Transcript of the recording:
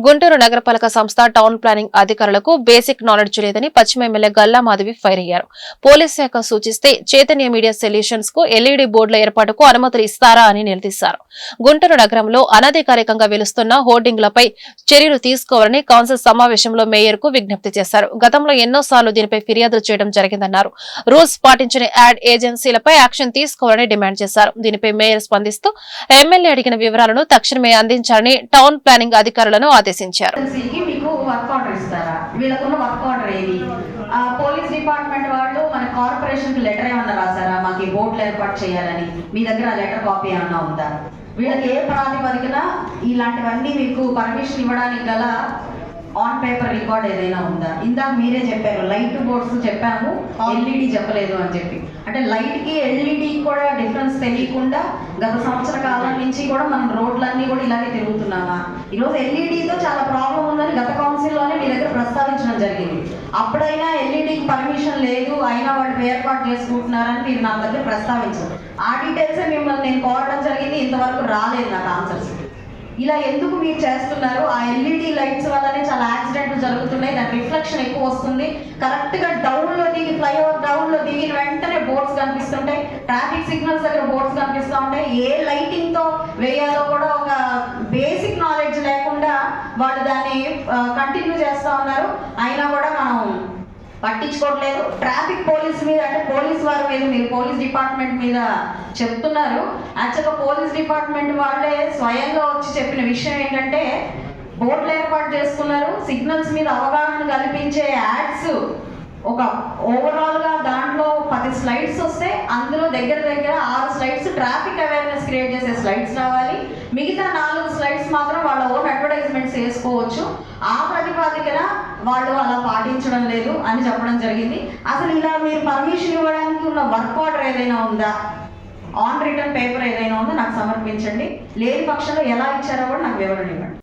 గుంటూరు నగరపాలక సంస్థ town planning అధికారులకు బేసిక్ నాలెడ్జ్ లేదని పశ్చిమ ఎమ్మెల్యే గల్లా మాధవి ఫైర్ అయ్యారు. పోలీస్ శాఖ సూచిస్తే చైతన్య మీడియా సొల్యూషన్స్ కు ఎల్ఈడీ బోర్డుల ఏర్పాటుకు అనుమతులు ఇస్తారా అని నిలదీశారు. గుంటూరు నగరంలో అనధికారికంగా వెలుస్తున్న హోర్డింగ్లపై చర్యలు తీసుకోవాలని కౌన్సిల్ సమావేశంలో మేయర్ కు విజ్ఞప్తి చేశారు. గతంలో ఎన్నోసార్లు దీనిపై ఫిర్యాదులు చేయడం జరిగిందన్నారు. రూల్స్ పాటించని యాడ్ ఏజెన్సీలపై యాక్షన్ తీసుకోవాలని డిమాండ్ చేశారు. దీనిపై మేయర్ స్పందిస్తూ ఎమ్మెల్యే అడిగిన వివరాలను తక్షణమే అందించాలని టౌన్ ప్లానింగ్ అధికారులను ఆదేశించారు. పోలీస్ డిపార్ట్మెంట్ వాళ్ళు మన కార్పొరేషన్ కి లెటర్ ఏమన్నా రాసారా మాకు బోర్డులు ఏర్పాటు చేయాలని? మీ దగ్గర ఆ లెటర్ కాపీ ఏమన్నా ఉందా? వీళ్ళకి ఏ ప్రాతిపదికన ఇలాంటివన్నీ మీకు పర్మిషన్ ఇవ్వడానికి గల ఆన్ పేపర్ రికార్డ్ ఏదైనా ఉందా? ఇందాక మీరే చెప్పారు లైట్ బోర్డ్స్ చెప్పాము, ఎల్ఈడి చెప్పలేదు అని చెప్పి. అంటే లైట్ కి ఎల్ఈడి కూడా డిఫరెన్స్ తెలియకుండా గత సంవత్సర కాలం నుంచి కూడా మనం రోడ్లన్నీ కూడా ఇలాగే తిరుగుతున్నామా? ఈరోజు ఎల్ఈడితో చాలా ప్రాబ్లం ఉందని గత కౌన్సిల్లోనే మీ దగ్గర ప్రస్తావించడం జరిగింది. అప్పుడైనా ఎల్ఈడికి పర్మిషన్ లేదు అయినా వాళ్ళు ఏర్పాటు చేసుకుంటున్నారని మీరు నా దగ్గర ప్రస్తావించారు. ఆ డీటెయిల్సే మిమ్మల్ని నేను కోరడం జరిగింది, ఇంతవరకు రాలేదు నాకు ఆన్సర్స్. ఇలా ఎందుకు మీరు చేస్తున్నారు? ఆ ఎల్ఈడి లైట్స్ వల్లనే చాలా యాక్సిడెంట్లు జరుగుతున్నాయి, దాని రిఫ్లెక్షన్ ఎక్కువ వస్తుంది. కరెక్ట్ గా డౌన్ లో దిగి ఫ్లైఓవర్ డౌన్ లో దిగిన వెంటనే బోర్డ్స్ కనిపిస్తుంటాయి, ట్రాఫిక్ సిగ్నల్స్ దగ్గర బోర్డ్స్ కనిపిస్తూ ఉంటాయి. ఏ లైటింగ్ తో వేయాలో కూడా ఒక బేసిక్ నాలెడ్జ్ లేకుండా వాళ్ళు దాన్ని కంటిన్యూ చేస్తూ ఉన్నారు. అయినా కూడా మనం పట్టించుకోవట్లేదు. ట్రాఫిక్ పోలీస్ మీద అంటే పోలీస్ వారి మీద మీరు పోలీస్ డిపార్ట్మెంట్ మీద చెప్తున్నారు. యాక్చువల్గా పోలీస్ డిపార్ట్మెంట్ వాళ్ళే స్వయంగా వచ్చి చెప్పిన విషయం ఏంటంటే బోర్డులు ఏర్పాటు చేసుకున్నారు, సిగ్నల్స్ మీద అవగాహన కల్పించే యాడ్స్ ఒక ఓవరాల్ గా దాంట్లో 10 స్లైడ్స్ వస్తే అందులో దగ్గర 6 స్లైడ్స్ ట్రాఫిక్ అవేర్నెస్ క్రియేట్ చేసే స్లైడ్స్ రావాలి. మిగతా 4 స్లైడ్స్ మాత్రం వాళ్ళ ఓన్ అడ్వర్టైజ్మెంట్స్ వేసుకోవచ్చు. ఆ ప్రతిపాదికన వాళ్ళు అలా పాటించడం లేదు అని చెప్పడం జరిగింది. అసలు ఇలా మీరు పర్మిషన్ ఇవ్వడానికి ఉన్న వర్క్ ఆర్డర్ ఏదైనా ఉందా, ఆన్ రిటర్న్ పేపర్ ఏదైనా ఉందో నాకు సమర్పించండి. లేని పక్షంలో ఎలా ఇచ్చారో కూడా నాకు వివరణ ఇవ్వండి.